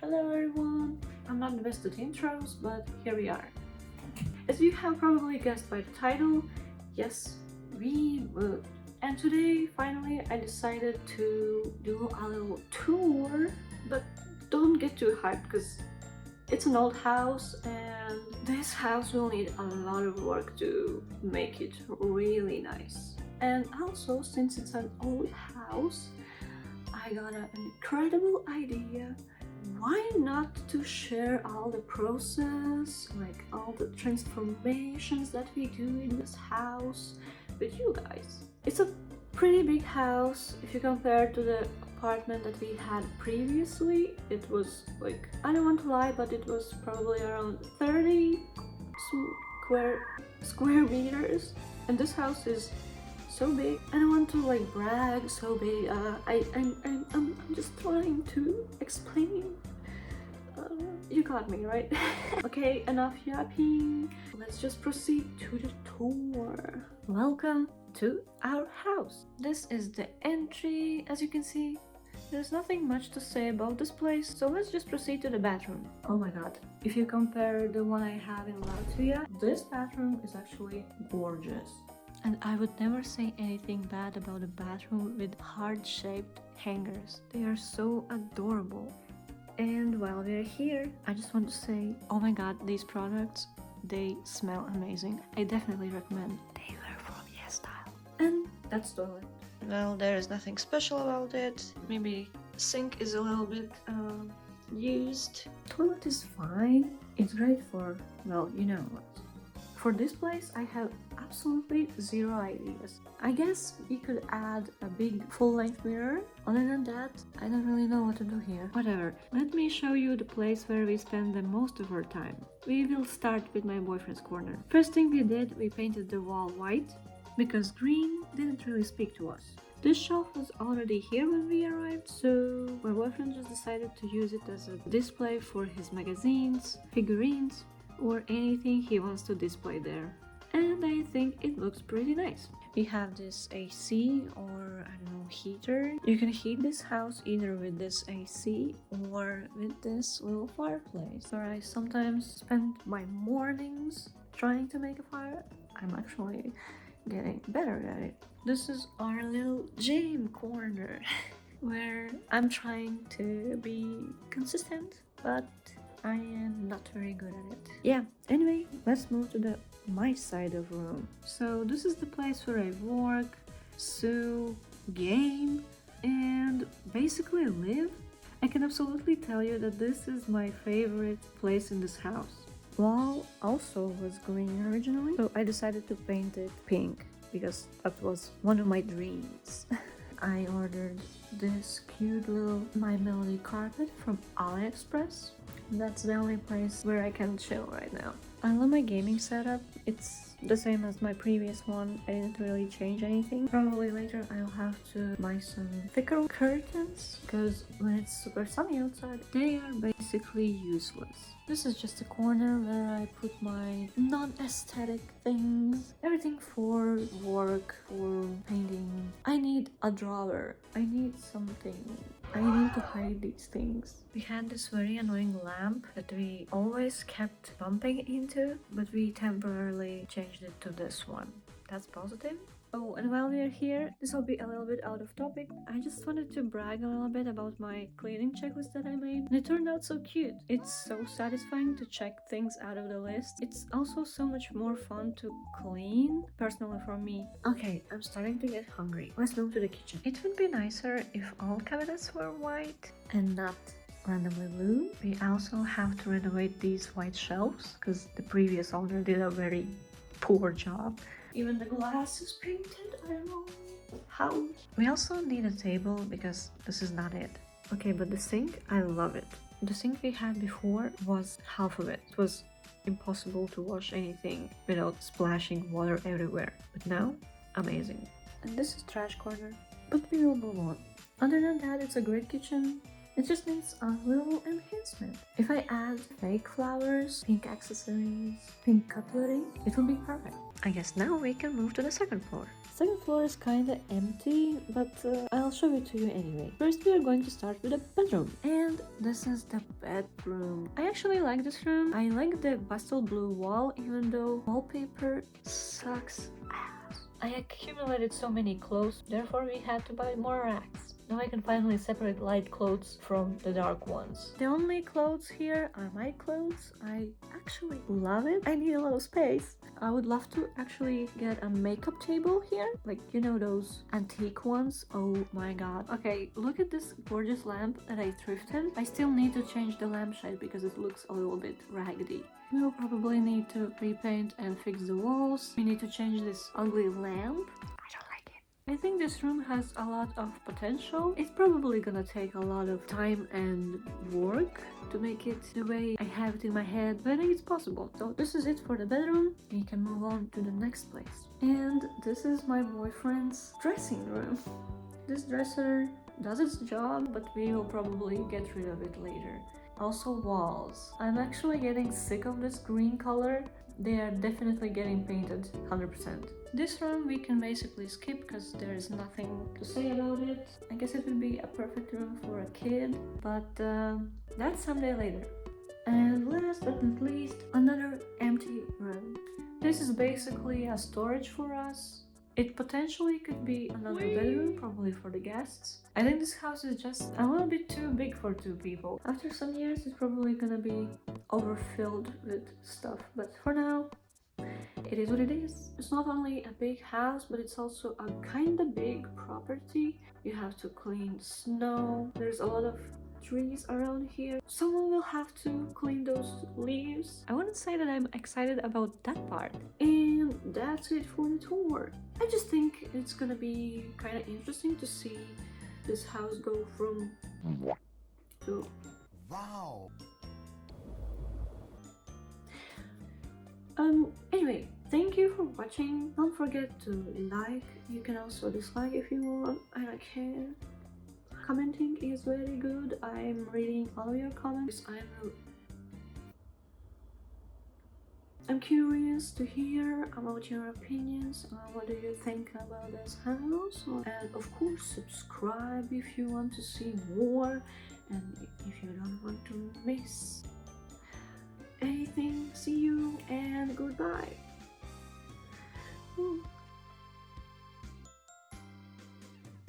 Hello everyone! I'm not the best at intros, but here we are. As you have probably guessed by the title, yes, we moved. And today, finally, I decided to do a little tour, but don't get too hyped because it's an old house and this house will need a lot of work to make it really nice. And also, since it's an old house, I got an incredible idea. Why not to share all the process, like all the transformations that we do in this house with you guys? It's a pretty big house if you compare to the apartment that we had previously. It was like, I don't want to lie, but it was probably around 30 square meters, and this house is so big. I don't want to like brag so big. I'm just trying to explain. You got me, right? Okay, enough yapping. Let's just proceed to the tour. Welcome to our house. This is the entry. As you can see, there's nothing much to say about this place, so let's just proceed to the bathroom. Oh my god, if you compare the one I have in Latvia, this bathroom is actually gorgeous. And I would never say anything bad about a bathroom with heart-shaped hangers. They are so adorable. And while we're here, I just want to say, oh my god, these products, they smell amazing. I definitely recommend. They were from YesStyle. And that's toilet. Well, there is nothing special about it. Maybe sink is a little bit used. Toilet is fine. It's great for, well, you know what. For this place, I have absolutely zero ideas. I guess we could add a big full-length mirror. Other than that, I don't really know what to do here. Whatever. Let me show you the place where we spend the most of our time. We will start with my boyfriend's corner. First thing we did, we painted the wall white because green didn't really speak to us. This shelf was already here when we arrived, so my boyfriend just decided to use it as a display for his magazines, figurines, or anything he wants to display there. And I think it looks pretty nice. We have this AC or, I don't know, heater. You can heat this house either with this AC or with this little fireplace. Where I sometimes spend my mornings trying to make a fire. I'm actually getting better at it. This is our little gym corner where I'm trying to be consistent, but I am not very good at it. Yeah, anyway, let's move to my side of room. So this is the place where I work, sew, game, and basically live. I can absolutely tell you that this is my favorite place in this house. Wall also was green originally, so I decided to paint it pink because that was one of my dreams. I ordered this cute little My Melody carpet from AliExpress. That's the only place where I can chill right now. I love my gaming setup. It's the same as my previous one. I didn't really change anything. Probably later I'll have to buy some thicker curtains because when it's super sunny outside, they are basically useless. This is just a corner where I put my non-aesthetic things. Everything for work, for painting. I need a drawer. I need something. I need to hide these things. We had this very annoying lamp that we always kept bumping into, but we temporarily changed it to this one. That's positive. Oh, and while we are here, this will be a little bit out of topic. I just wanted to brag a little bit about my cleaning checklist that I made. And it turned out so cute. It's so satisfying to check things out of the list. It's also so much more fun to clean, personally for me. Okay, I'm starting to get hungry. Let's move to the kitchen. It would be nicer if all cabinets were white and not randomly blue. We also have to renovate these white shelves because the previous owner did a very poor job. Even the glass is painted. I don't know how. We also need a table because this is not it. Okay, but the sink, I love it. The sink we had before was half of it. It was impossible to wash anything without splashing water everywhere. But now, amazing. And this is trash corner. But we will move on. Other than that, it's a great kitchen. It just needs a little enhancement. If If I add fake flowers, pink accessories, pink cutlery, it will be perfect. I guess now we can move to the second floor. Second floor is kinda empty, but I'll show it to you anyway. First we are going to start with the bedroom. And this is the bedroom. I actually like this room. I like the pastel blue wall, even though wallpaper sucks ass. I accumulated so many clothes, therefore we had to buy more racks. Now I can finally separate light clothes from the dark ones. The only clothes here are my clothes. I actually love it. I need a little space. I would love to actually get a makeup table here. Like, you know, those antique ones. Oh my god. Okay, look at this gorgeous lamp that I thrifted. I still need to change the lampshade because it looks a little bit raggedy. We'll probably need to repaint and fix the walls. We need to change this ugly lamp. I think this room has a lot of potential. It's probably gonna take a lot of time and work to make it the way I have it in my head, but I think it's possible. So this is it for the bedroom. We can move on to the next place. And this is my boyfriend's dressing room. This dresser does its job, but we will probably get rid of it later. Also walls. I'm actually getting sick of this green color. They are definitely getting painted 100%. This room we can basically skip because there is nothing to say about it. I guess it would be a perfect room for a kid, but that's someday later. And last but not least, another empty room. This is basically a storage for us. It potentially could be another bedroom, probably for the guests. I think this house is just a little bit too big for 2 people. After some years, it's probably gonna be overfilled with stuff, but for now, it is what it is. It's not only a big house, but it's also a kinda big property. You have to clean snow. There's a lot of trees around here. Someone will have to clean those leaves. I wouldn't say that I'm excited about that part. And that's it for the tour. I just think it's gonna be kind of interesting to see this house go from to wow. Anyway, thank you for watching. Don't forget to like. You can also dislike if you want. I don't care. Commenting is very good. I'm reading all of your comments. I'm curious to hear about your opinions. What do you think about this house? And of course, subscribe if you want to see more and if you don't want to miss anything. See you and goodbye.